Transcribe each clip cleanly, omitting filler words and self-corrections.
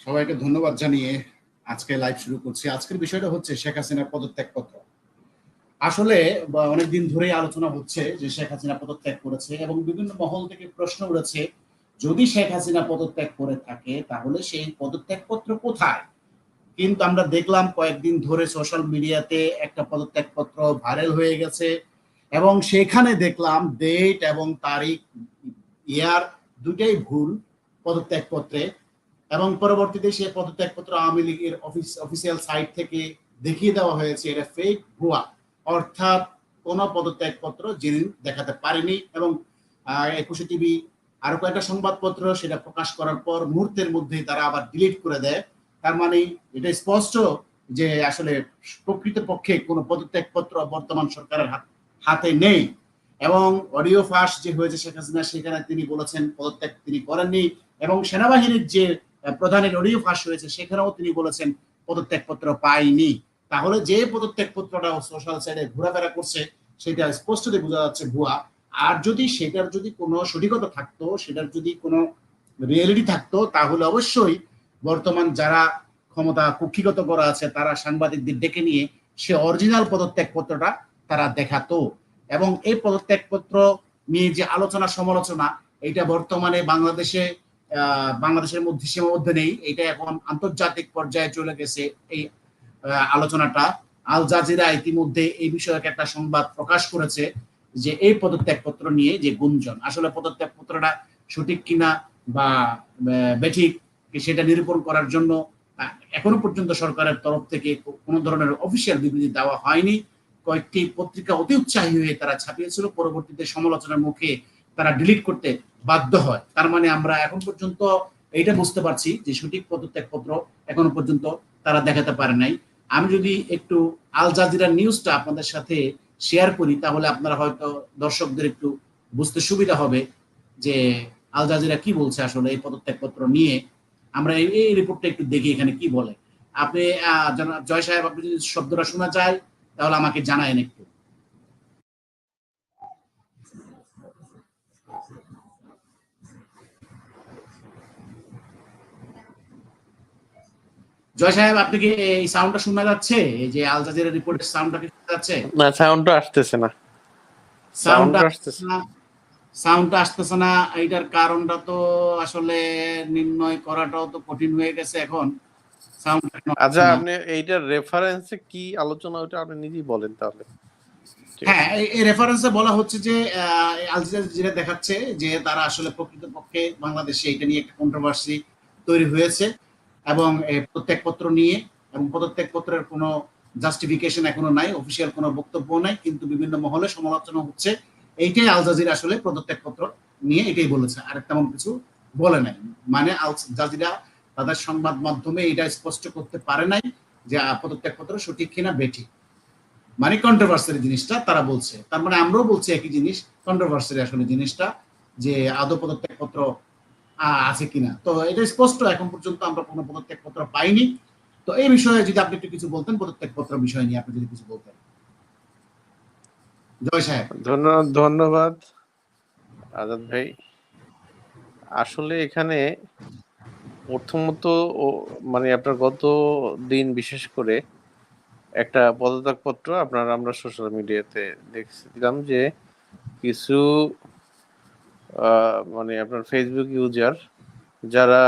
সবাইকে ধন্যবাদ জানিয়ে আজকে লাইভ শুরু করছি। আজকের বিষয়টা হচ্ছে শেখ হাসিনার পদত্যাগপত্র। আসলে অনেকদিন ধরেই আলোচনা হচ্ছে যে শেখ হাসিনা পদত্যাগ করেছে এবং বিভিন্ন মহল থেকে প্রশ্ন উঠেছে, যদি শেখ হাসিনা পদত্যাগ করে থাকে তাহলে সেই পদত্যাগপত্র কোথায়? কিন্তু আমরা দেখলাম কয়েকদিন ধরে সোশ্যাল মিডিয়াতে একটা পদত্যাগপত্র ভাইরাল হয়ে গেছে এবং সেখানে দেখলাম ডেট এবং তারিখ, ইয়ার দুটাই ভুল পদত্যাগপত্রে। এবং পরবর্তীতে সে পদত্যাগপত্র আওয়ামী লীগের অফিসিয়াল সাইট থেকে দেখিয়ে দেওয়া হয়েছে এটা ফেক, ভুয়া। অর্থাৎ কোন পদত্যাগপত্র যিনি দেখাতে পারেনি এবং 21 টিভি আরো কয়েকটা সংবাদপত্র সেটা প্রকাশ করার পর মুহূর্তের মধ্যে তারা আবার ডিলিট করে দেয়। তার মানে এটা স্পষ্ট যে আসলে প্রকৃতপক্ষে কোনো পদত্যাগপত্র বর্তমান সরকারের হাতে নেই। এবং অডিও ফাঁস যে হয়েছে শেখ হাসিনা, সেখানে তিনি বলেছেন পদত্যাগ তিনি করেননি। এবং সেনাবাহিনীর যে প্রধানের অডিও ফাঁস হয়েছে সেখানেও তিনি বলেছেন পদত্যাগপত্র পাইনি। তাহলে যে পদত্যাগপত্রটা সোশ্যাল সাইটে ঘোরাফেরা করছে সেটা স্পষ্টতই বোঝা যাচ্ছে ভুয়া। আর যদি সেটার যদি কোনো সঠিকতা থাকতো, সেটার যদি কোনো রিয়েলিটি থাকতো, তাহলে অবশ্যই বর্তমান যারা ক্ষমতা কুক্ষিগত করা আছে তারা সাংবাদিকদের ডেকে নিয়ে সে অরিজিনাল পদত্যাগপত্রটা তারা দেখাতো। এবং এই পদত্যাগপত্র নিয়ে যে আলোচনা সমালোচনা, এটা বর্তমানে বাংলাদেশের মধ্যে সীমাবদ্ধ নেই, এটা এখন আন্তর্জাতিক পর্যায়ে চলে গেছে। এই আলোচনাটা আল জাজিরা ইতিমধ্যে এই বিষয়ক একটা সংবাদ প্রকাশ করেছে যে এই পদত্যাগপত্র নিয়ে যে গুঞ্জন, আসলে পদত্যাগপত্রটা সঠিক কিনা বা বেঠিক সেটা নিরূপণ করার জন্য এখনো পর্যন্ত সরকারের তরফ থেকে কোনো ধরনের অফিসিয়াল বিবৃতি দেওয়া হয়নি। কয়েকটি পত্রিকা অতি উৎসাহী হয়ে তারা ছাপিয়েছিল, পরবর্তীতে সমালোচনার মুখে তারা ডিলিট করতে বাধ্য হয়। তার মানে আমরা এখন পর্যন্ত এইটা বুঝতে পারছি যে সঠিক পদত্যাগপত্র এখনো পর্যন্ত তারা দেখাতে পারে নাই। আমি যদি একটু আল জাজিরা নিউজটা আপনাদের সাথে শেয়ার করি তাহলে আপনারা হয়তো দর্শকদের একটু বুঝতে সুবিধা হবে যে আল জাজিরা কি বলছে আসলে এই পদত্যাগপত্র নিয়ে। আমরা এই রিপোর্টটা একটু দেখি এখানে কি বলে। আপনি জয় সাহেব, আপনি যদি শব্দটা শোনা যায় তাহলে আমাকে জানায়েন একটু। জয় সাহেব, আপনি কি এই সাউন্ডটা শোনা যাচ্ছে? এই যে আল জাজিরা রিপোর্টের সাউন্ডটা কি শোনা যাচ্ছে? না, সাউন্ডটা আসতেছে না। সাউন্ডটা আসতেছে না। এইটার কারণটা তো আসলে নির্ণয় করাটাও তো কঠিন হয়ে গেছে এখন। আচ্ছা, আপনি এইটার রেফারেন্সে কি আলোচনা ওটা আপনি নিজেই বলেন তাহলে। হ্যাঁ, এই রেফারেন্সে বলা হচ্ছে যে আল জাজিরা দেখাচ্ছে যে তারা আসলে প্রকৃতপক্ষে বাংলাদেশে এটা নিয়ে একটা কন্ট্রোভার্সি তৈরি হয়েছে এবং পদত্যাগপত্র নিয়ে, এবং পদত্যাগপত্রের কোনো জাস্টিফিকেশন এখনো নাই, অফিসিয়াল কোনো বক্তব্য নাই, কিন্তু বিভিন্ন মহলে সমালোচনা হচ্ছে। এইটাই আল জাজিরা আসলে পদত্যাগপত্র নিয়ে এটাই বলেছে, আর তেমন কিছু বলে নাই। মানে আল জাজিরা তাদের সংবাদ মাধ্যমে এটা স্পষ্ট করতে পারে নাই যে পদত্যাগপত্র সঠিক কিনা বেঠিক। মানে কন্ট্রোভার্সির জিনিসটা তারা বলছে। তার মানে আমরাও বলছি একই জিনিস, কন্ট্রোভার্সির আসলে জিনিসটা যে আদৌ পদত্যাগপত্র আছে কিনা। তো এটা স্পষ্ট, এখন পর্যন্ত আমরা কোনো পদত্যাগপত্র পাইনি। তো এই বিষয়ে যদি আপনি একটু কিছু বলতেন, পদত্যাগপত্র বিষয় নিয়ে আপনি যদি কিছু বলতেন। জয় সাহেব। ধন্যবাদ আজাদ ভাই। আসলে এখানে প্রথমত মানে আপনার গত দিন বিশেষ করে একটা পদত্যাগপত্র আমরা সোশ্যাল মিডিয়াতে দেখছিলাম যে কিছু মানে আপনার ফেসবুক ইউজার যারা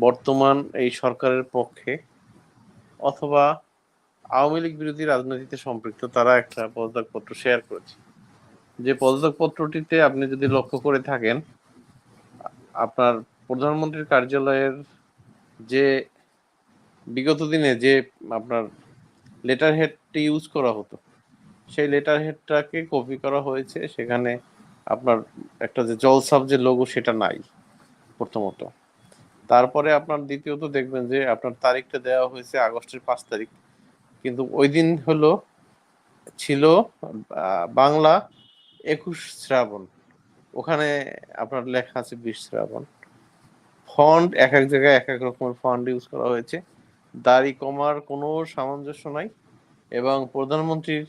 বর্তমান এই সরকারের পক্ষে অথবা আওয়ামী লীগ বিরোধী রাজনীতিতে সম্পৃক্ত, তারা একটা পদত্যাগপত্র শেয়ার করেছে। যে পদত্যাগপত্রটিতে আপনি যদি লক্ষ্য করে থাকেন, আপনার প্রধানমন্ত্রীর কার্যালয়ের যে বিগত দিনে যে আপনার লেটার হেডটি ইউজ করা হতো, সেই লেটার হেডটাকে কপি করা হয়েছে। সেখানে আপনার একটা যে জলসাব যে লোগো সেটা নাই প্রথমত। তারপরে আপনার দ্বিতীয়ত দেখবেন যে আপনার তারিখটা দেওয়া হয়েছে আগস্টের 5 তারিখ, কিন্তু ওই দিন ছিল বাংলা 21 শ্রাবণ, ওখানে আপনার লেখা আছে 20 শ্রাবণ। ফন্ট এক এক জায়গায় এক এক রকমের ফন্ট ইউজ করা হয়েছে, দাড়ি কমার কোনো সামঞ্জস্য নাই। এবং প্রধানমন্ত্রীর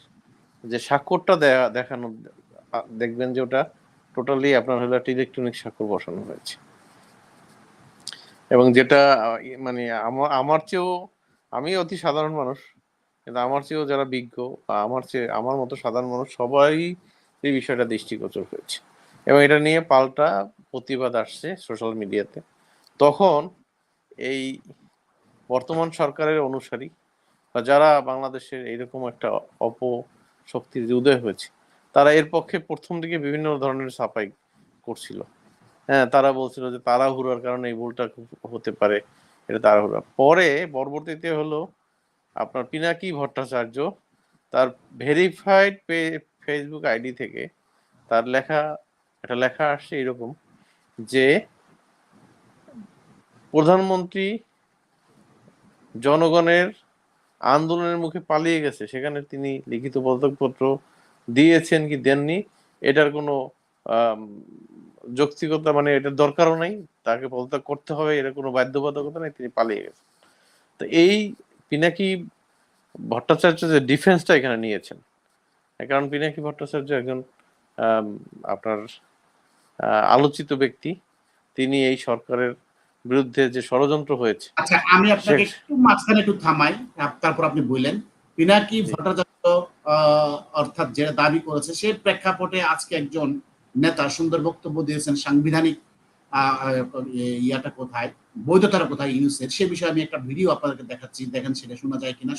যে স্বাক্ষরটা দেখানো দেখবেন যে ওটা টোটালি আপনার একটা ইলেকট্রনিক স্বাক্ষর বসানো হয়েছে। এবং যেটা মানে আমার চেয়েও, আমি অতি সাধারণ মানুষ, কিন্তু আমার চেয়েও যারা বিজ্ঞ বা আমার মতো সাধারণ মানুষ সবাই এই বিষয়টা দৃষ্টিগোচর হয়েছে, এবং এটা নিয়ে পাল্টা প্রতিবাদ আসছে সোশ্যাল মিডিয়াতে। তখন এই বর্তমান সরকারের অনুসারী বা যারা বাংলাদেশের এইরকম একটা অপশক্তির যে উদয় হয়েছে, তারা এর পক্ষে প্রথম দিকে বিভিন্ন ধরনের সাফাই করছিল। হ্যাঁ, তারা বলছিল যে তাড়াহুড়ার কারণে এই ভুলটা হতে পারে, এটা তাড়াহুড়া। পরে পরবর্তীতে হলো আপনার পিনাকি ভট্টাচার্য তার ভেরিফাইড ফেসবুক আইডি থেকে তার একটা লেখা আসছে এরকম যে প্রধানমন্ত্রী জনগণের আন্দোলনের মুখে পালিয়ে গেছে, সেখানে তিনি লিখিত পদত্যাগপত্র দিয়েছেন কি দেননি এটার কোনো আম, যৌক্তিকতা, মানে এটার দরকারও নাই, তাকে পদত্যাগ করতে হবে এটা কোনো বাধ্যবাধকতা নেই, তিনি পালিয়ে গেছেন। তো এই পিনাকি ভট্টাচার্য যে ডিফেন্সটা এখানে নিয়েছেন, কারণ পিনাকি ভট্টাচার্য একজন আপনার আলোচিত ব্যক্তি, তিনি এই সরকারের বিরুদ্ধে যে ষড়যন্ত্র হয়েছে আচ্ছা, আমি সে আপনাকে একটু মাঝখানে একটু থামাই, তারপর আপনি বললেন পিনাকি ভট্টাচার্য অর্থাৎ যে দাবি করেছে সে প্রেক্ষাপটে আজকে একজন নেতা সুন্দর বক্তব্য দিয়েছেন সাংবিধানিক ইয়াটা কোথায়, বৈধতাটা কোথায় ইউনুসের, সে বিষয়ে আমি একটা ভিডিও আপনাদেরকে দেখাচ্ছি, দেখেন সেটা শোনা যায় কিনা,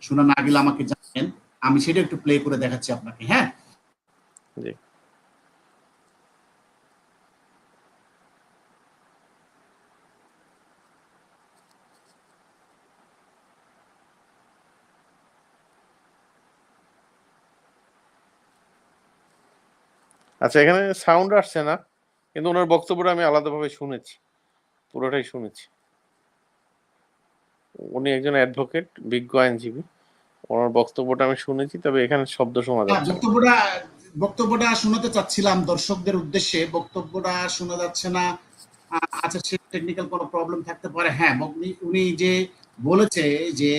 শোনা না গেলে আমাকে জানেন, আমি সেটা একটু প্লে করে দেখাচ্ছি আপনাকে। হ্যাঁ, জি। আচ্ছা, এখানে সাউন্ড আসছে না, কিন্তু ওনার বক্তব্যটা আমি আলাদাভাবে শুনেছি, পুরোটাই শুনেছি। উনি একজন অ্যাডভোকেট, বিজ্ঞ আইনজীবী, ওনার বক্তব্যটা আমি শুনেছি, তবে এখানে শব্দ শোনা যাচ্ছে না। বক্তব্যটা শোনাতে চাচ্ছিলাম দর্শকদের উদ্দেশ্যে, বক্তব্যটা শোনা যাচ্ছে না। আচ্ছা, সে টেকনিক্যাল কোনো প্রবলেম থাকতে পারে। হ্যাঁ, উনি যে বলেছে যে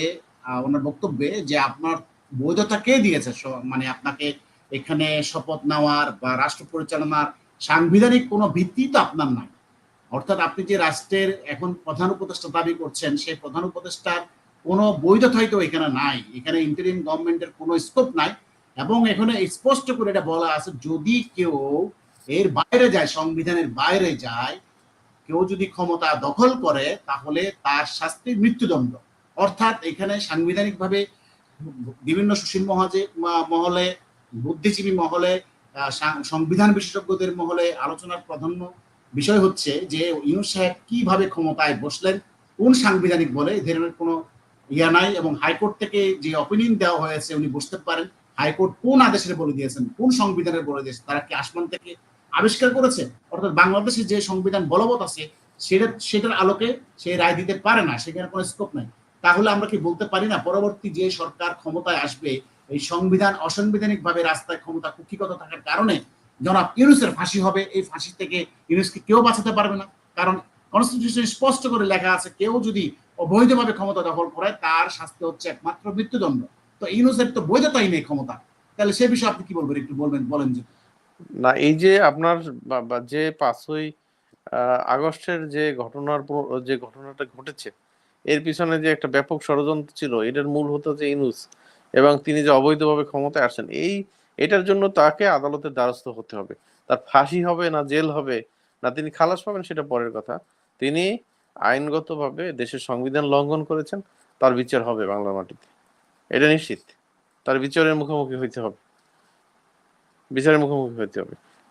ওনার বক্তব্যে যে আপনার বৈধতা কে দিয়েছে, মানে আপনাকে এখানে শপথ নেওয়ার বা রাষ্ট্র পরিচালনার সাংবিধানিক কোনো ভিত্তি তো আপনার নাই। অর্থাৎ আপনি যে রাষ্ট্রের এখন প্রধান উপদেষ্টা দাবি করছেন, সেই প্রধান উপদেষ্টার কোনো বৈধতাই তো এখানে নাই, এখানে ইন্টারিম গভর্নমেন্টের কোনো স্কোপ নাই। এবং এখানে স্পষ্ট করে এটা বলা আছে, যদি কেউ এর বাইরে যায়, সংবিধানের বাইরে যায়, কেউ যদি ক্ষমতা দখল করে তাহলে তার শাস্তি মৃত্যুদণ্ড। অর্থাৎ এখানে সাংবিধানিকভাবে বিভিন্ন সুশীল মহলে, বুদ্ধিজীবী মহলে, সংবিধান বিশেষজ্ঞদের মহলে আলোচনার প্রাধান্য বিষয় হচ্ছে যে ইউনূস সাহেব কিভাবে ক্ষমতায় বসলেন, কোন সাংবিধানিক বলে এই ধরনের কোনো ইয়া নাই। এবং হাইকোর্ট থেকে যে অপিনিয়ন দেওয়া হয়েছে উনি বুঝতে পারেন হাইকোর্ট কোন আদেশের বলে দিয়েছেন, কোন সংবিধানের বলে দিয়েছে, তারা কি আসমান থেকে আবিষ্কার করেছে? অর্থাৎ বাংলাদেশে যে সংবিধান বলবৎ আছে সেটার আলোকে সে রায় দিতে পারে না, সেখানে কোনো স্কোপ নাই। তাহলে আমরা কি বলতে পারি না পরবর্তী যে সরকার ক্ষমতায় আসবে এই সংবিধান অসাংবিধানিক ভাবে রাস্তায় ক্ষমতা কুক্ষিগত থাকার কারণে জনাব ইউনূসের ফাঁসি হবে, এই ফাঁসি থেকে ইউনূসকে কেউ বাঁচাতে পারবে না। কারণ কনস্টিটিউশন স্পষ্ট করে লেখা আছে কেউ যদি অবৈধভাবে ক্ষমতা দখল করে তার শাস্তি হচ্ছে একমাত্র মৃত্যুদণ্ড। তো ইউনূসের তো বৈধতাই নেই ক্ষমতা, তাহলে সে বিষয়ে আপনি কি বলবেন, একটু বলেন যে। না, এই যে আপনার যে 5ই আগস্টের যে ঘটনাটা ঘটেছে, এর পিছনে যে একটা ব্যাপক ষড়যন্ত্র ছিল, এটার মূল হতো যে ইউনূস, এবং তিনি যে অবৈধভাবে ক্ষমতায় আসেন, এটার জন্য তাকে আদালতের দ্বারস্থ হতে হবে। তার ফাঁসি হবে না জেল হবে না তিনি খালাস পাবেন সেটা পরের কথা, তিনি আইনগতভাবে দেশের সংবিধান লঙ্ঘন করেছেন, তার বিচার হবে বাংলার মাটিতে, এটা নিশ্চিত। তার বিচারের মুখোমুখি হইতে হবে।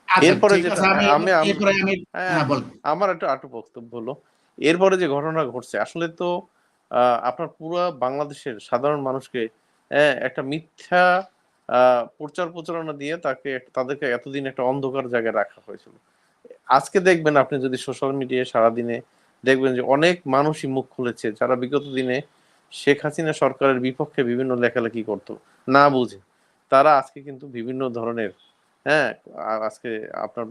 আচ্ছা, এরপরে ঠিক যেটা আছে, এরপরে আমি হ্যাঁ, হ্যাঁ বল। আমার একটা আটু বক্তব্য হলো, এরপরে যে ঘটনা ঘটছে আসলে তো আপনার পুরো বাংলাদেশের সাধারণ মানুষকে একটা মিথ্যা প্রচার প্রচারণা দিয়ে তাদেরকে এতদিন একটা অন্ধকার জায়গায় রাখা হয়েছিল। আজকে দেখবেন আপনি যদি সোশ্যাল মিডিয়ায় সারাদিনে দেখবেন যে অনেক মানুষই মুখ খুলেছে যারা বিগত দিনে শেখ হাসিনা সরকারের বিপক্ষে বিভিন্ন লেখালেখি করতো না বুঝে, তারা আজকে কিন্তু বিভিন্ন ধরনের, হ্যাঁ, আজকে আপনার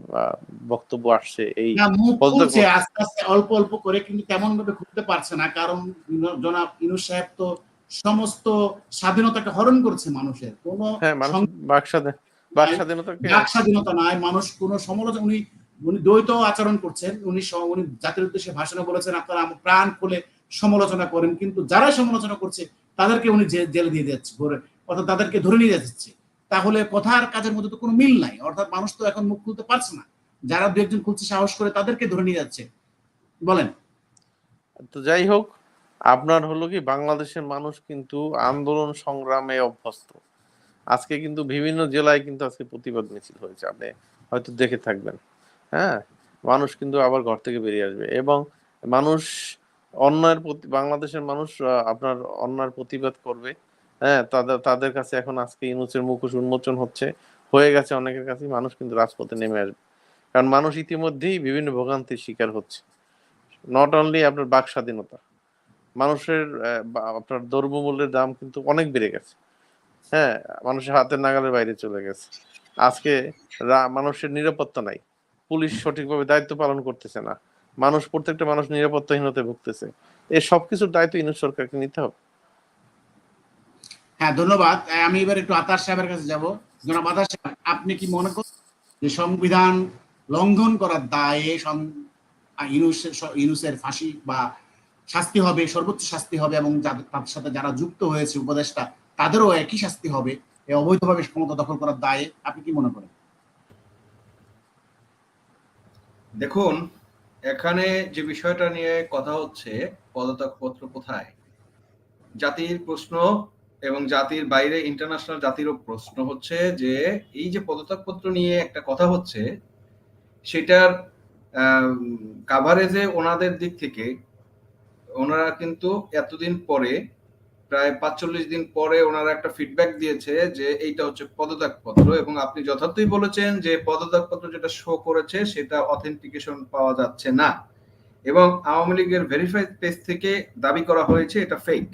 বক্তব্য আসছে এই না, মুখ পদত্যাগ। খুলছে আস্তে আস্তে অল্প অল্প করে, কিন্তু তেমন ভাবে খুলতে পারছে না, কারণ জনাব ইউনূস সাহেব তো সমস্ত স্বাধীনতাকে হরণ করছে মানুষের, কোনো হ্যাঁ, মানুষ বাক নাই, স্বাধীনতাকে বাক স্বাধীনতা নাই, মানুষ কোনো সমালোচনা, উনি উনি দ্বৈত আচরণ করছেন। উনি জাতির উদ্দেশ্যে ভাষণে বলেছেন আপনারা প্রাণ খুলে সমালোচনা করেন, কিন্তু যারা সমালোচনা করছে তাদেরকে উনি জেলে দিয়ে যাচ্ছে, অর্থাৎ তাদেরকে ধরে নিয়ে যাচ্ছে। তাহলে কথার কাজের মধ্যে তো কোনো মিল নাই, অর্থাৎ মানুষ তো এখন মুখ খুলতে পারছে না, যারা দু একজন খুলছে সাহস করে তাদেরকে ধরে নিয়ে যাচ্ছে। বলেন। তো যাই হোক, আপনার হলো কি বাংলাদেশের মানুষ কিন্তু আন্দোলন সংগ্রামে অভ্যস্ত। আজকে কিন্তু বিভিন্ন জেলায় কিন্তু আজকে প্রতিবাদ মিছিল হয়েছে, আপনি হয়তো দেখে থাকবেন। হ্যাঁ, মানুষ কিন্তু আবার ঘর থেকে বেরিয়ে আসবে এবং মানুষ অন্যায়ের প্রতি, বাংলাদেশের মানুষ আপনার অন্যায়ের প্রতিবাদ করবে। হ্যাঁ, তাদের কাছে এখন আজকে ইউনূসের মুখোশ উন্মোচন হয়ে গেছে অনেকের কাছে, মানুষ কিন্তু রাজপথে নেমে আসবে। কারণ মানুষ ইতিমধ্যেই বিভিন্ন ভোগান্তির শিকার হচ্ছে। নট অনলি আপনার বাক স্বাধীনতা, মানুষের আপনার দ্রব্যমূল্যের দাম কিন্তু অনেক বেড়ে গেছে। হ্যাঁ, মানুষের হাতের নাগালের বাইরে চলে গেছে। আজকে মানুষের নিরাপত্তা নাই, পুলিশ সঠিকভাবে দায়িত্ব পালন করতেছে না, প্রত্যেকটা মানুষ নিরাপত্তাহীনতায় ভুগতেছে। এই সবকিছুর দায়িত্ব ইউনূস সরকারকে নিতে হবে। হ্যাঁ, ধন্যবাদ। আমি এবার একটু আতার সাহেবের কাছে যাব। জনাব আতার সাহেব, আপনি কি মনে করেন যে সংবিধান লঙ্ঘন করার দায়ে ইউনূসের ফাঁসি বা শাস্তি হবে, সর্বোচ্চ শাস্তি হবে, এবং তার সাথে যারা যুক্ত হয়েছে উপদেষ্টা তাদেরও একই শাস্তি হবে এই অবৈধভাবে ক্ষমতা দখল করার দায়ে? আপনি কি মনে করেন? দেখুন, এখানে যে বিষয়টা নিয়ে কথা হচ্ছে, পদত্যাগপত্র কোথায়, জাতির প্রশ্ন এবং জাতির বাইরে ইন্টারন্যাশনাল জাতিরও প্রশ্ন হচ্ছে যে এই যে পদত্যাগপত্র নিয়ে একটা কথা হচ্ছে, সেটার কাভারেজে ওনাদের দিক থেকে ওনারা কিন্তু এতদিন পরে, প্রায় ৪৫ দিন পরে ওনারা একটা ফিডব্যাক দিয়েছে যে এইটা হচ্ছে পদত্যাগপত্র, এবং আপনি যথার্থই বলেছেন যে পদত্যাগপত্র যেটা শো করেছে সেটা অথেন্টিকেশন পাওয়া যাচ্ছে না, এবং আওয়ামী লীগের ভেরিফাইড পেজ থেকে দাবি করা হয়েছে এটা ফেক।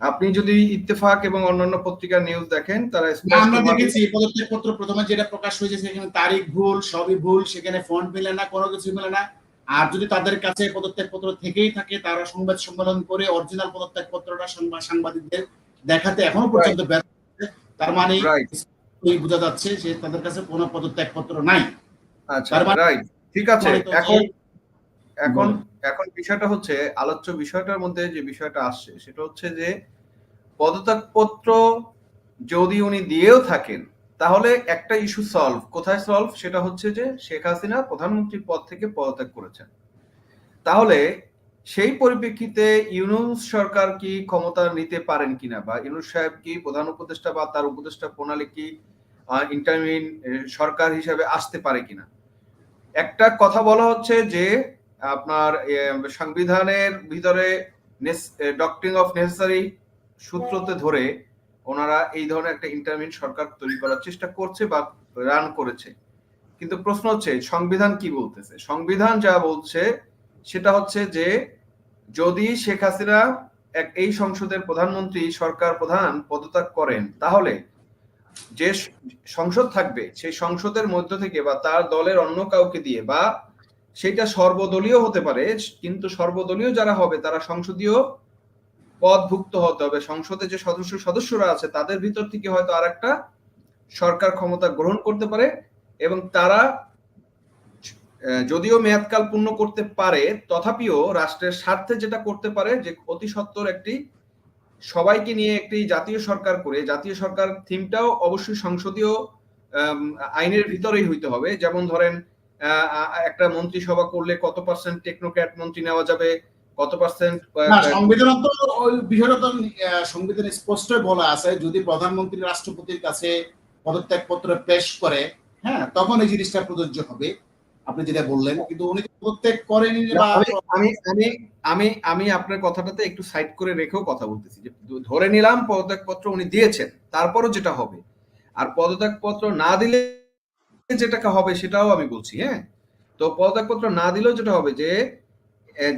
আপনি যদি ইত্তেফাক এবং অন্যান্য পত্রিকার নিউজ দেখেন, তারা আমরা দেখেছি পদত্যাগপত্র প্রথমে যেটা প্রকাশ হয়েছে সেখানে তারিখ ভুল, সবই ভুল, সেখানে ফন্ট মিলে না, কোনো কিছু মিলে না। আর যদি তাদের কাছে পদত্যাগপত্র থেকেই থাকে, তারা সংবাদ সম্মেলন করে অরিজিনাল পদত্যাগপত্রটা সাংবাদিকদের দেখাতে এখনো পর্যন্ত ব্যর্থ হচ্ছে। তার মানে বোঝা যাচ্ছে যে তাদের কাছে কোনো পদত্যাগপত্র নাই। আচ্ছা, রাইট, ঠিক আছে। এখন বিষয়টা হচ্ছে, আলোচ্য বিষয়টার মধ্যে যে বিষয়টা আসছে সেটা হচ্ছে যে পদত্যাগপত্র যদি উনি দিয়েও থাকেন তাহলে একটা ইস্যু সলভ, কোথায় সলভ, সেটা হচ্ছে যে শেখ হাসিনা প্রধানমন্ত্রীর পদ থেকে পদত্যাগ করেছেন। তাহলে সেই পরিপ্রেক্ষিতে ইউনূস সরকার কি ক্ষমতা নিতে পারেন কিনা, বা ইউনূস সাহেব কি প্রধান উপদেষ্টা বা তার উপদেষ্টা প্রণালী কি ইন্টারিম সরকার হিসেবে আসতে পারে কিনা। একটা কথা বলা হচ্ছে যে আপনার সংবিধানের ভিতরে ডক্ট্রিন অফ নেসেসারি সূত্রতে ধরে ওনারা এই ধরনের একটা ইন্টারমিন সরকার তৈরি করার চেষ্টা করছে বা রান করেছে। কিন্তু প্রশ্ন হচ্ছে সংবিধান কি বলতেছে। সংবিধান যা বলছে সেটা হচ্ছে যে যদি শেখ হাসিনা এই সংসদের প্রধানমন্ত্রী, সরকার প্রধান পদত্যাগ করেন, তাহলে যে সংসদ থাকবে সেই সংসদের মধ্য থেকে বা তার দলের অন্য কাউকে দিয়ে, বা সেটা সর্বদলীয় হতে পারে, কিন্তু সর্বদলীয় যারা হবে তারা সংসদীয় পদভুক্ত হতে হবে। সংসদে যে সদস্যরা আছে তাদের ভিতর থেকে হয়তো আরেকটা সরকার ক্ষমতা গ্রহণ করতে পারে, এবং তারা যদিও মেয়াদকাল পূর্ণ করতে পারে, তথাপিও রাষ্ট্রের স্বার্থে যেটা করতে পারে যে অতি সত্বর একটি সবাইকে নিয়ে একটি জাতীয় সরকার করে, জাতীয় সরকার থিমটাও অবশ্যই সংসদীয় আইনের ভিতরেই হইতে হবে। যেমন ধরেন একটা মন্ত্রিসভা করলে কত পার্সেন্ট টেকনোক্র্যাট মন্ত্রী নেওয়া যাবে, কত পার্সেন্ট। সংবিধান তো ওই বিষয়টা তো সংবিধানে স্পষ্টই বলা আছে, যদি প্রধানমন্ত্রী রাষ্ট্রপতির কাছে পদত্যাগপত্র পেশ করে, হ্যাঁ, তখন এই জিনিসটা প্রযোজ্য হবে, আপনি যেটা বললেন। কিন্তু উনি পদত্যাগ করেনি। আমি আপনার কথাটাতে একটু সাইড করে রেখেও কথা বলতেছি, যে ধরে নিলাম পদত্যাগপত্র উনি দিয়েছেন, তারপরও যেটা হবে, আর পদত্যাগপত্র না দিলে যেটা হবে সেটাও আমি বলছি। হ্যাঁ, তো পদত্যাগপত্র না দিলেও যেটা হবে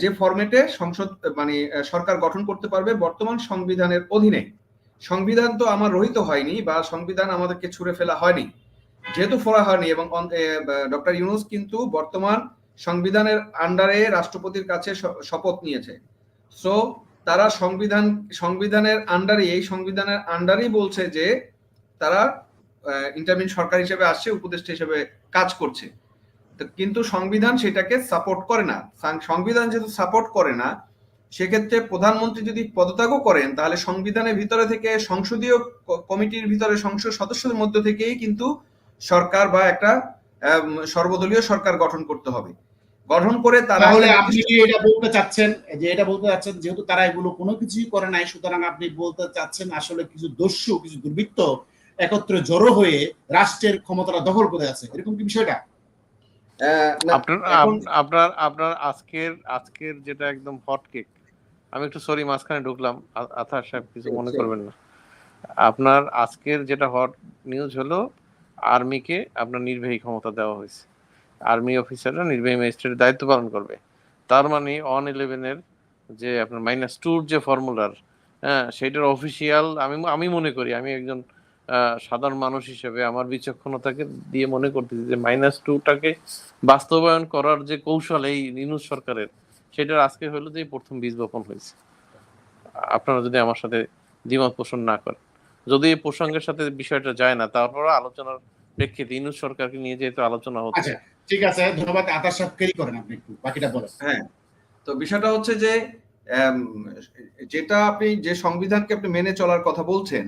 যে ফরম্যাটে সংসদ মানে সরকার গঠন করতে পারবে বর্তমান সংবিধানের অধীনে। সংবিধান তো আমার রহিত হয়নি, বা সংবিধান আমাদেরকে ছুঁড়ে ফেলা হয়নি, যেহেতু ফোড়া হয়নি, এবং ডক্টর ইউনূস কিন্তু বর্তমান সংবিধানের আন্ডারে রাষ্ট্রপতির কাছে শপথ নিয়েছে। সো তারা সংবিধানের আন্ডারে, এই সংবিধানের আন্ডারেই বলছে যে তারা ইন্টারমিন সরকার হিসেবে আসছে, উপদেষ্টা হিসেবে কাজ করছে। তো কিন্তু সংবিধান সেটাকে সাপোর্ট করে না। সংবিধান যেহেতু সাপোর্ট করে না, সেক্ষেত্রে প্রধানমন্ত্রী যদি পদত্যাগও করেন, তাহলে সংবিধানের ভিতরে থেকে সংসদীয় কমিটির ভিতরে সংসদ সদস্যদের মধ্য থেকেই কিন্তু সরকার বা একটা সর্বদলীয় সরকার গঠন করতে হবে। গঠন করে তারা, তাহলে আপনি কি এটা বলতে চাচ্ছেন যেহেতু তারা এগুলো কোনো কিছুই করে নাই, সুতরাং আপনি বলতে চাচ্ছেন আসলে কিছু দস্যু, কিছু দুর্বৃত্ত একত্রে জড়ো হয়ে রাষ্ট্রের ক্ষমতাটা দখল করে আছে, এরকম কি বিষয়টা? আপনার আজকের যেটা একদম হট কেক, আমি একটু সরি মাঝখানে ঢুকলাম, আথার সাহেব কিছু মনে করবেন না। আপনার আজকের যেটা হট নিউজ হলো, আর্মিকে আপনার নির্বাহী ক্ষমতা দেওয়া হয়েছে। আর্মি অফিসাররা নির্বাহী ম্যাজিস্ট্রেটের দায়িত্ব পালন করবে। তার মানে অন-11-এর যে আপনার -2 যে ফর্মুলার, হ্যাঁ, সেটার অফিসিয়াল আমি মনে করি, আমি একজন সাধারণ মানুষ হিসেবে আমার বিচক্ষণতাকে দিয়ে মনে করতেছি যে -2টাকে বাস্তবায়ন করার যে কৌশল এই ইউনূস সরকারের, সেটার আজকে হলো যে প্রথম বীজ বপন হয়েছে। আপনারা যদি আমার সাথে দ্বিমত পোষণ না করেন, যদি এই প্রসঙ্গের সাথে বিষয়টা যায় না, তারপরে আলোচনার প্রেক্ষিতে ইউনূস সরকারকে নিয়ে যেহেতু আলোচনা হচ্ছে। আচ্ছা, ঠিক আছে, ধন্যবাদ। আতার সাহেব কেরি করেন আপনি, একটু বাকিটা বলেন। হ্যাঁ, তো বিষয়টা হচ্ছে যে যেটা আপনি যে সংবিধানকে আপনি মেনে চলার কথা বলছেন,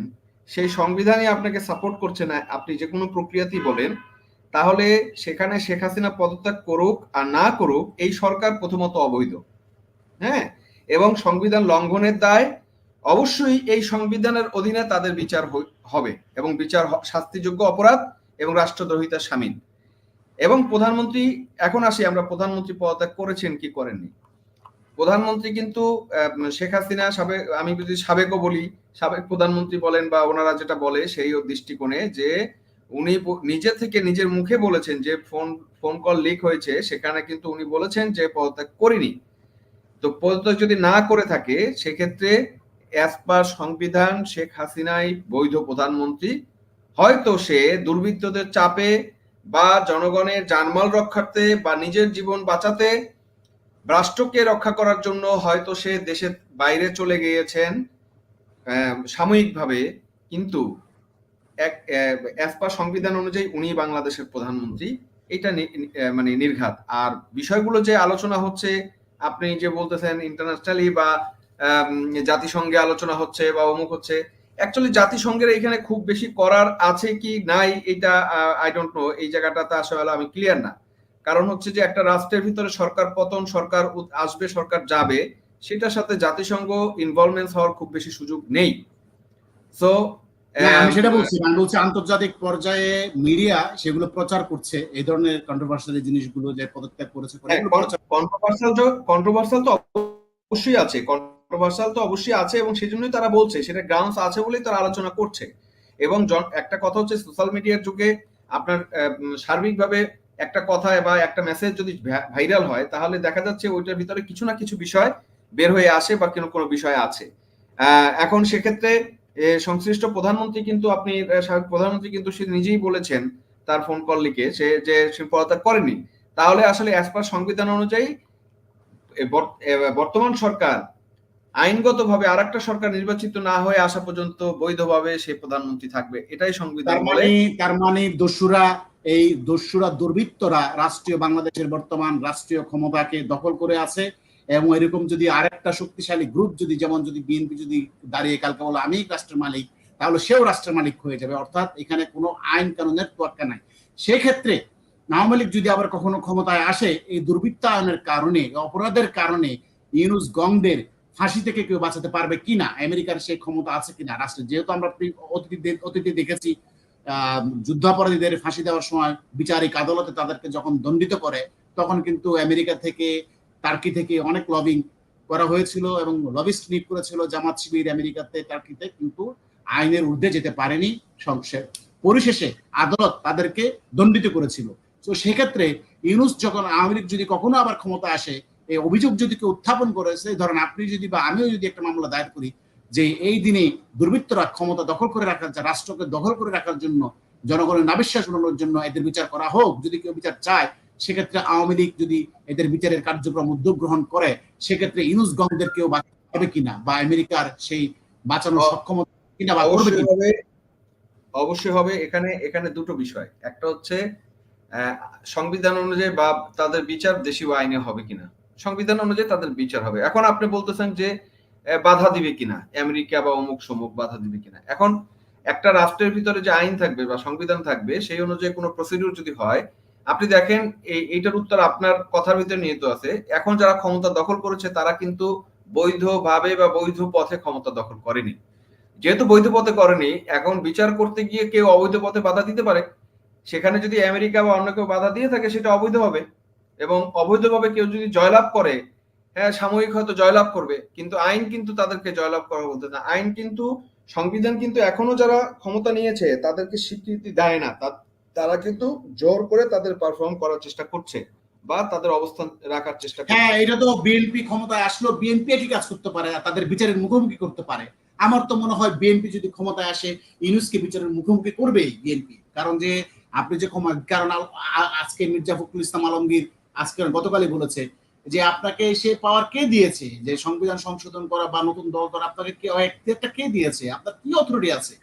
সেই সংবিধানই আপনাকে সাপোর্ট করছে না, আপনি যে কোনো প্রক্রিয়াতেই বলেন, তাহলে সেখানে শেখ হাসিনা পদত্যাগ করুক আর না করুক, এই সরকার প্রথমত অবৈধ। হ্যাঁ, এবং সংবিধান লঙ্ঘনের দায় অবশ্যই এই সংবিধানের অধীনে তাদের বিচার হবে, এবং বিচার শাস্তিযোগ্য অপরাধ এবং রাষ্ট্রদ্রোহিতার শামিল। এবং প্রধানমন্ত্রী, এখন আসি আমরা প্রধানমন্ত্রী পদত্যাগ করেছেন কি করেননি। প্রধানমন্ত্রী কিন্তু শেখ হাসিনা সাবেক, আমি যদি সাবেকও বলি, সাবেক প্রধানমন্ত্রী বলেন বা ওনারা যেটা বলে সেই দৃষ্টিকোণে, যে উনি নিজে থেকে নিজের মুখে বলেছেন যে ফোন কল লিক হয়েছে, সেখানে কিন্তু উনি বলেছেন যে পদত্যাগ করিনি। তো পদত্যাগ যদি না করে থাকে, সেক্ষেত্রে অ্যাজ পার সংবিধান শেখ হাসিনাই বৈধ প্রধানমন্ত্রী। হয়তো সে দুর্বৃত্তদের চাপে বা জনগণের জানমাল রক্ষার্থে বা নিজের জীবন বাঁচাতে, রাষ্ট্রকে রক্ষা করার জন্য হয়তো সে দেশের বাইরে চলে গিয়েছেন সাময়িকভাবে, কিন্তু অ্যাজ পার সংবিধান অনুযায়ী উনি বাংলাদেশের প্রধানমন্ত্রী, এটা মানে নির্ঘাত। আর বিষয়গুলো যে আলোচনা হচ্ছে, আপনি যে বলতেছেন ইন্টারন্যাশনালি বা জাতিসংঘে আলোচনা হচ্ছে বা অমুক হচ্ছে, অ্যাকচুয়ালি জাতিসংঘের এখানে খুব বেশি করার আছে কি নাই, এটা আই ডোন্ট নো, এই জায়গাটাতে আসলে আমি ক্লিয়ার না। কারণ হচ্ছে যে একটা রাষ্ট্রের ভিতরে সরকার পতন, সরকার আসবে, সরকার যাবে, সেটার সাথে জাতিসংঘ ইনভলভমেন্ট হওয়ার খুব বেশি সুযোগ নেই। সো আমি সেটা বলছি, আমি বলছি আন্তর্জাতিক পর্যায়ে মিডিয়া সেগুলো প্রচার করছে, এই ধরনের কন্ট্রোভার্সিয়াল জিনিসগুলো, যে পদত্যাগ করেছে। কন্ট্রোভার্সিয়াল তো অবশ্যই আছে, কন্ট্রোভার্সিয়াল তো অবশ্যই আছে, এবং সেজন্যই তারা বলছে, সেটা গ্রাউন্ডস আছে বলেই তারা আলোচনা করছে। এবং একটা কথা হচ্ছে, সোশ্যাল মিডিয়ার যুগে আপনার সার্বিকভাবে একটা কথা বা একটা মেসেজ যদি ভাইরাল হয়, তাহলে দেখা যাচ্ছে ওইটার ভিতরে কিছু না কিছু বিষয় বের হয়ে আসে বা কোনো বিষয় আছে। এখন সেক্ষেত্রে সংশ্লিষ্ট প্রধানমন্ত্রী কিন্তু, আপনি সাবেক প্রধানমন্ত্রী কিন্তু সে নিজেই বলেছেন তার ফোন কল লিখে সে পদত্যাগ করেনি। তাহলে আসলে অ্যাজ পার সংবিধান অনুযায়ী বর্তমান সরকার আইনগতভাবে আরেকটা সরকার নির্বাচিত না হয়ে আসা পর্যন্ত বৈধভাবে সে প্রধানমন্ত্রী থাকবে, এটাই সংবিধান বলে। তার মানে দস্যুরা দুর্বৃত্তরা রাষ্ট্রীয়, বাংলাদেশের বর্তমান রাষ্ট্রীয় ক্ষমতাকে দখল করে আছে, এবং এরকম যদি আরেকটা শক্তিশালী গ্রুপ যদি, যেমন যদি বিএনপি যদি দাঁড়িয়ে কালকে বলে আমি রাষ্ট্রের মালিক, তাহলে সেও রাষ্ট্রের মালিক হয়ে যাবে। অর্থাৎ এখানে কোনো আইন কানুনের তোয়াক্কা নাই। সেক্ষেত্রে আওয়ামী লীগ যদি আবার কখনো ক্ষমতায় আসে, এই দুর্বৃত্তায়নের কারণে, অপরাধের কারণে ইউনূস গংদের ফাঁসি থেকে কেউ বাঁচাতে পারবে কিনা, আমেরিকার সেই ক্ষমতা আছে কিনা রাষ্ট্রে। যেহেতু আমরা অতীতে দেখেছি যুদ্ধাপরাধীদের ফাঁসি দেওয়ার সময় বিচারিক আদালতে তাদেরকে যখন দণ্ডিত করে, তখন কিন্তু আমেরিকা থেকে, টার্কি থেকে অনেক লবিং করা হয়েছিল এবং লবিস্ট নিয়োগ করেছিল জামাত শিবির আমেরিকাতে, টার্কিতে, কিন্তু আইনের ঊর্ধ্বে যেতে পারেনি। পরিশেষে আদালত তাদেরকে দণ্ডিত করেছিল। তো সেক্ষেত্রে ইউনূস যখন, আওয়ামী লীগ যদি কখনো আবার ক্ষমতা আসে, এই অভিযোগ যদি কেউ উত্থাপন করেছে, ধরেন আপনি যদি বা আমিও যদি একটা মামলা দায়ের করি যে এই দিনে দুর্বৃত্তরা ক্ষমতা দখল করে রাখার, রাষ্ট্রকে দখল করে রাখার জন্য, জনগণের নাবিশ্বাস উড়ানোর জন্য এদের বিচার করা হোক, যদি কেউ বিচার চায়, সেক্ষেত্রে আওয়ামী লীগ যদি এদের বিচারের কার্যক্রম উদ্যোগ গ্রহণ করে, সেক্ষেত্রে ইউনূস গংদের কেউ বাঁচাবে কিনা, বা আমেরিকার সেই বাঁচানোর সক্ষমতা কিনা বা করবে কিনা? অবশ্যই হবে। এখানে দুটো বিষয়, একটা হচ্ছে সংবিধান অনুযায়ী বা তাদের বিচার দেশীয় আইনে হবে কিনা, সংবিধান অনুযায়ী তাদের বিচার হবে। এখন আপনি বলতেছেন যে বাধা দিবে কিনা আমেরিকা বা অমুক সমুক বাধা দিবে কিনা। এখন একটা রাষ্ট্রের ভিতরে যে আইন থাকবে বা সংবিধান থাকবে সেই অনুযায়ী কোনো প্রসিডিউর যদি হয়, আপনি দেখেন এইটার উত্তর আপনার কথার ভিতরে নিহিত আছে। এখন যারা ক্ষমতা দখল করেছে তারা কিন্তু বৈধভাবে বা বৈধ পথে ক্ষমতা দখল করেনি। যেহেতু বৈধ পথে করেনি, এখন বিচার করতে গিয়ে কেউ অবৈধ পথে বাধা দিতে পারে। সেখানে যদি আমেরিকা বা অন্য কেউ বাধা দিয়ে থাকে সেটা অবৈধ হবে। এবং অবৈধভাবে কেউ যদি জয়লাভ করে, হ্যাঁ সাময়িক হয়তো জয়লাভ করবে, কিন্তু আইন কিন্তু তাদেরকে জয়লাভ করা বলতে না। আইন কিন্তু, সংবিধান কিন্তু এখনো যারা ক্ষমতা নিয়েছে তাদেরকে স্বীকৃতি দেয় না। তারা কিন্তু জোর করে তাদের পারফর্ম করার চেষ্টা করছে বা তাদের অবস্থান রাখার চেষ্টা করছে। হ্যাঁ, এটা তো বিএনপি ক্ষমতায় আসলো, বিএনপি একই কাজ করতে পারে, তাদের বিচারের মুখোমুখি করতে পারে। আমার তো মনে হয় বিএনপি যদি ক্ষমতায় আসে ইউনূসকে বিচারের মুখোমুখি করবেই বিএনপি। কারণ যে আপনি যে কারণ আজকে মির্জা ফখরুল ইসলাম আলমগীর আজকে গতকালই বলেছে যে আপনাকে সে পাওয়ার কে দিয়েছে, যে সংবিধান সংশোধন করা বা নতুন দল করা আপনাকে কে দিয়েছে, আপনার কি অথরিটি আছে,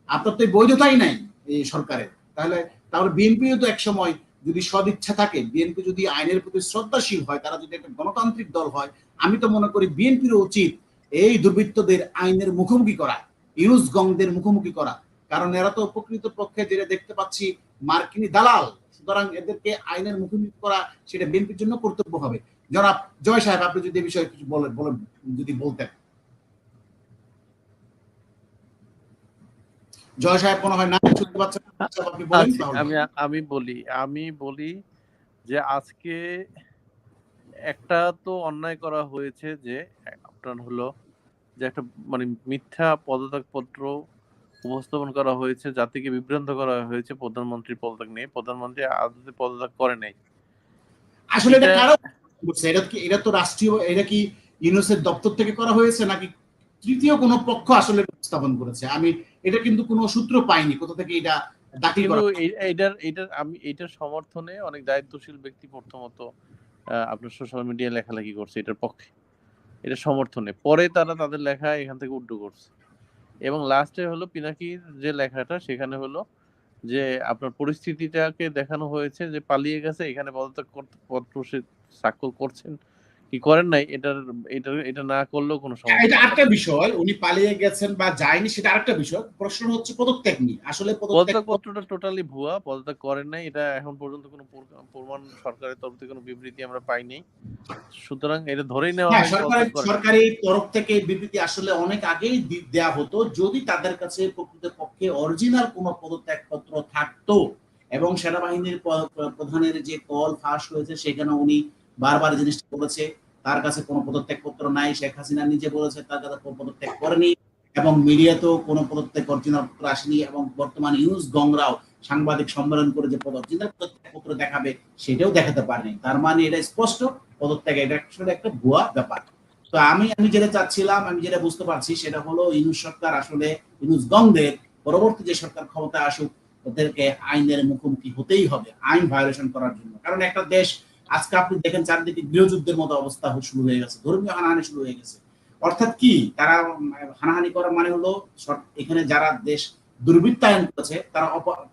আপনার তো বৈধতাই নাই এই সরকারের। তাহলে বিএনপিও তো এক সময় যদি সদিচ্ছা থাকে, বিএনপি যদি আইনের প্রতি শ্রদ্ধাশীল হয়, তারা যদি একটা গণতান্ত্রিক দল হয়, আমি তো মনে করি বিএনপির উচিত এই দুর্বৃত্তদের আইনের মুখোমুখি করা, ইউনুস গংদের মুখোমুখি করা। কারণ এরা তো প্রকৃত পক্ষে যেটা দেখতে পাচ্ছি মার্কিনী দালাল, সুতরাং এদেরকে আইনের মুখোমুখি করা সেটা বিএনপির জন্য কর্তব্য হবে। জনাব জয় সাহেব, আপনি যদি এই বিষয়ে কিছু বলেন যদি বলতেন। জয় সাহেব মনে হয় না শুনতে পাচ্ছেন, আপনি বলেন তাহলে। আমি বলি যে আজকে একটা তো অন্যায় করা হয়েছে, যে আপনার হলো যে একটা মানে মিথ্যা পদত্যাগপত্র উপস্থাপন করা হয়েছে, জাতিকে বিভ্রান্ত করা হয়েছে প্রধানমন্ত্রীর পদত্যাগ নিয়ে। প্রধানমন্ত্রী আদতে পদত্যাগ করে নাই। আসলে এটা কারো বলছে, এটা তো রাষ্ট্রীয়, এটা কি ইউনুসের দপ্তর থেকে করা হয়েছে নাকি তৃতীয় কোনো পক্ষ আসলে উপস্থাপন করেছে? আমি এটা কিন্তু কোনো সূত্র পাইনি কোথা থেকে এটা দাখিল করা। আমি এটার সমর্থনে অনেক দায়িত্বশীল ব্যক্তি প্রথমত আপনার সোশ্যাল মিডিয়ায় লেখালেখি করছে এটার পক্ষে, এটা সমর্থনে। পরে তারা তাদের লেখা এখান থেকে উড্ডু করছে। এবং লাস্টে হলো পিনাকির যে লেখাটা, সেখানে হলো যে আপনার পরিস্থিতিটাকে দেখানো হয়েছে যে পালিয়ে গেছে, এখানে পদত্যাগ পত্র সে স্বাক্ষর করছেন কি করেন নাই, এটা না করলেও কোনো সমস্যা। এটা আরেকটা বিষয়, উনি পালিয়ে গেছেন বা যায়নি সেটা আরেকটা বিষয়। প্রশ্ন হচ্ছে পদত্যাগ নিয়ে। আসলে পদত্যাগ পত্রটা টোটালি ভুয়া, পদত্যাগ করেন নাই, এটা এখন পর্যন্ত কোনো প্রমাণ সরকারের তরফ থেকে কোনো বিবৃতি আমরা পাইনি। সুতরাং এটা ধরেই নেওয়া হয় সরকারি তরফ থেকে বিবৃতি আসলে অনেক আগেই দেয়া হতো যদি তাদের কাছে প্রকৃতপক্ষে অরিজিনাল কোনো পদত্যাগ পত্র থাকতো। এবং সেনাবাহিনীর প্রধানের যে কল ফাঁস হয়েছে সেখানে উনি বারবার জিনিসটা বলেছে তার কাছে কোনো পদত্যাগ পত্র নাই। শেখ হাসিনা নিজে বলেছে তার কাছে কোনো পদত্যাগ করেনি, এবং মিডিয়াতেও কোনো পদত্যাগ অরিজিনাল পত্র আসেনি। এবং বর্তমানে ইউনুস গংরাও সাংবাদিক সম্মেলন করে যে অরিজিনাল পদত্যাগ পত্র দেখাবে সেটাও দেখাতে পারেনি। তার মানে এটা স্পষ্ট পদত্যাগ এটা আসলে একটা ভুয়া ব্যাপার। তো আমি যেটা চাচ্ছিলাম, আমি যেটা বুঝতে পারছি সেটা হলো ইউনুস সরকার আসলে ইউনুস গংদের পরবর্তী যে সরকার ক্ষমতা আসুক ওদেরকে আইনের মুখোমুখি হতেই হবে আইন ভায়োলেশন করার জন্য। কারণ একটা দেশ আজকে আপনি দেখেন চারদিকে গৃহযুদ্ধের মতো অবস্থা শুরু হয়ে গেছে, ধর্মীয় হানাহানি শুরু হয়ে গেছে। অর্থাৎ কি তারা হানাহানি করার মানে হলো এখানে যারা দেশ দুর্বৃত্তায়ন করেছে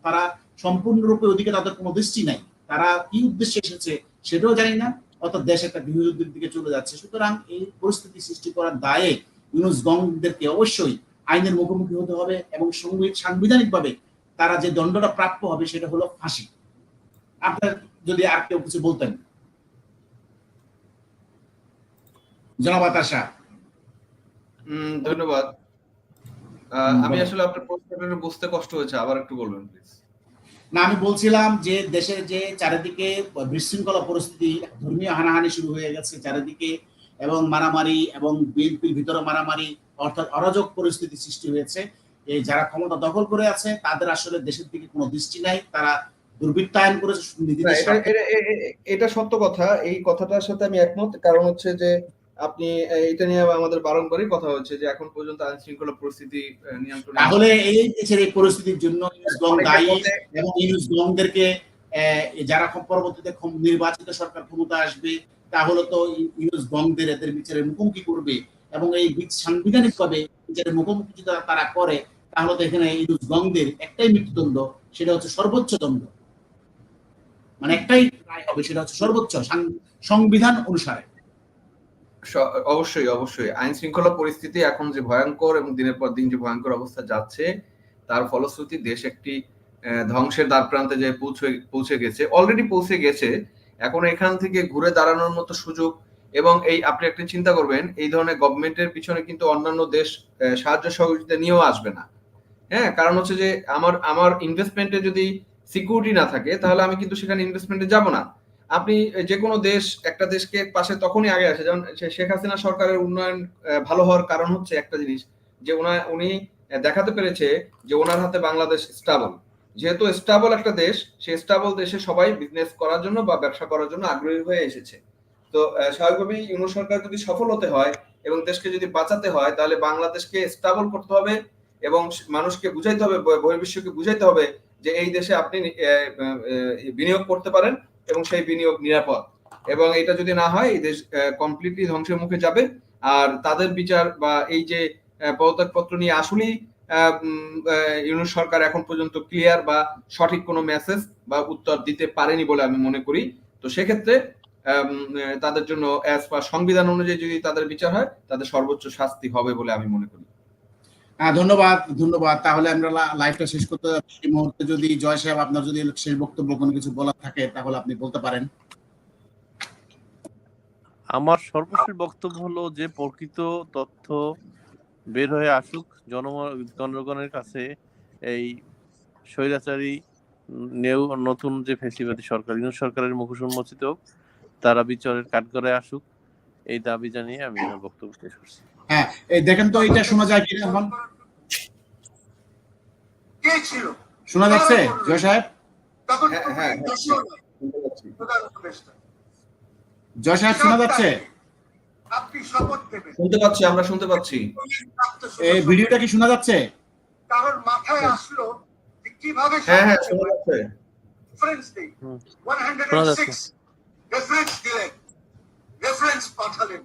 তারা সম্পূর্ণরূপে ওদিকে তাদের কোনো দৃষ্টি নাই, তারা কি উদ্দেশ্যে এসেছে সেটাও জানি না, অর্থাৎ দেশ একটা গৃহযুদ্ধের দিকে চলে যাচ্ছে। সুতরাং এই পরিস্থিতি সৃষ্টি করার দায়ে ইউনুস গংদেরকে অবশ্যই আইনের মুখোমুখি হতে হবে এবং সাংবিধানিকভাবে তারা যে দণ্ডটা প্রাপ্য হবে সেটা হলো ফাঁসি। আপনার যদি আর কেউ কিছু বলতেন জনাব আতাশা। ধন্যবাদ। আমি আসলে আপনার প্রশ্নটা বুঝতে কষ্ট হয়েছে, আবার একটু বলবেন প্লিজ। না, আমি বলছিলাম যে দেশের যে চারিদিকে বিশৃঙ্খলা পরিস্থিতি, ধর্মীয় হানাহানি শুরু হয়ে গেছে চারিদিকে, এবং মারামারি এবং বিএনপির ভিতরে মারামারি, অর্থাৎ অরাজক পরিস্থিতি সৃষ্টি হয়েছে। এই যারা ক্ষমতা দখল করে আছে তাদের আসলে দেশের দিকে কোনো দৃষ্টি নাই, তারা দুর্বৃত্তায়ন করেছে। এটা সত্য কথা, এই কথাটার সাথে আমি একমত। কারণ হচ্ছে যে আপনি এটা নিয়ে আমাদের বারংবারই কথা হচ্ছে যে এখন পর্যন্ত আইন শৃঙ্খলা পরিস্থিতি নিয়ন্ত্রণে। তাহলে এই পরিস্থিতির জন্য ইউনুস গং দায়ী, এবং ইউনুস গংদেরকে যারা পরবর্তীতে নির্বাচিত সরকার ক্ষমতা আসবে তাহলে তো ইউনুস গংদের এদের বিচারের মুখোমুখি করবে, এবং এই সাংবিধানিকভাবে বিচারের মুখোমুখি যদি তারা করে তাহলে তো এখানে ইউনুস গংদের একটাই মৃত্যুদণ্ড, সেটা হচ্ছে সর্বোচ্চ দণ্ড। মানে একটাই রায় হবে, সেটা হচ্ছে সর্বোচ্চ সংবিধান অনুসারে। অবশ্যই অবশ্যই আইন শৃঙ্খলা পরিস্থিতি এখন যে ভয়ঙ্কর এবং দিনের পর দিন যে ভয়ঙ্কর অবস্থা যাচ্ছে, তার ফলশ্রুতি দেশ একটি ধ্বংসের দ্বার প্রান্তে যে পৌঁছে গেছে, অলরেডি পৌঁছে গেছে। এখন এখান থেকে ঘুরে দাঁড়ানোর মতো সুযোগ, এবং এই আপনি একটা চিন্তা করবেন, এই ধরনের গভর্নমেন্টের পিছনে কিন্তু অন্যান্য দেশ সাহায্য সহযোগিতা নিয়েও আসবে না। হ্যাঁ, কারণ হচ্ছে যে আমার ইনভেস্টমেন্টে যদি সিকিউরিটি না থাকে, তাহলে আমি কিন্তু সেখানে ইনভেস্টমেন্টে যাব না। আপনি যে কোনো দেশ একটা দেশকে পাশে তখনই আগে আসে, যেমন শেখ হাসিনা সরকারের উন্নয়ন ভালো হওয়ার কারণ হচ্ছে একটা জিনিস, যে উনি দেখাতে পেরেছে যে ওনার হাতে বাংলাদেশ স্টেবল। যেহেতু স্টেবল একটা দেশ, সেই স্টেবল দেশে সবাই বিজনেস করার জন্য বা ব্যবসা করার জন্য আগ্রহী হয়ে এসেছে। তো স্বাভাবিকভাবেই ইউনূস সরকার যদি সফল হতে হয় এবং দেশকে যদি বাঁচাতে হয়, তাহলে বাংলাদেশকে স্টেবল করতে হবে এবং মানুষকে বুঝাইতে হবে, বহির্বিশ্বকে বুঝাইতে হবে যে এই দেশে আপনি বিনিয়োগ করতে পারেন এবং সেই বিনিয়োগ নিরাপদ। এবং এটা যদি না হয়, এই দেশ কমপ্লিটলি ধ্বংসের মুখে যাবে। আর তাদের বিচার বা এই যে পদত্যাগপত্র নিয়ে আসলেই ইউনূস সরকার এখন পর্যন্ত ক্লিয়ার বা সঠিক কোনো মেসেজ বা উত্তর দিতে পারেনি বলে আমি মনে করি। তো সেক্ষেত্রে তাদের জন্য অ্যাজ পার সংবিধান অনুযায়ী যদি তাদের বিচার হয়, তাদের সর্বোচ্চ শাস্তি হবে বলে আমি মনে করি। ধন্যবাদ ধন্যবাদ। তাহলে আমরা লাইভটা শেষ করতে যাচ্ছি। এই মুহূর্তে যদি জয় সাহেব আপনার যদি শেষ বক্তব্য কোনো কিছু বলার থাকে তাহলে আপনি বলতে পারেন। আমার সর্বশেষ বক্তব্য হলো যে প্রকৃত তথ্য বের হয়ে আসুক, জনগণের কাছে এই স্বৈরাচারী নতুন যে ফ্যাসিবাদী সরকার, ইউনূস সরকারের মুখোশ উন্মোচিত হোক, তারা বিচারের কাঠগড়ায় আসুক, এই দাবি জানিয়ে আমি আমার বক্তব্য শেষ করছি। হ্যাঁ, এই দেখেন তো এটা শোনা যায় কিনা এখন? শোনা যাচ্ছে জয় সাহেব? জয় সাহেব শোনা যাচ্ছে? শুনতে পাচ্ছি, আমরা শুনতে পাচ্ছি। এই ভিডিওটা কি শোনা যাচ্ছে? কারণ মাথায় আসলো কিভাবে হ্যাঁ হ্যাঁ শোনা যাচ্ছে। রেফারেন্স দেই 106 রেফারেন্স দিলেন, রেফারেন্স পাঠালেন।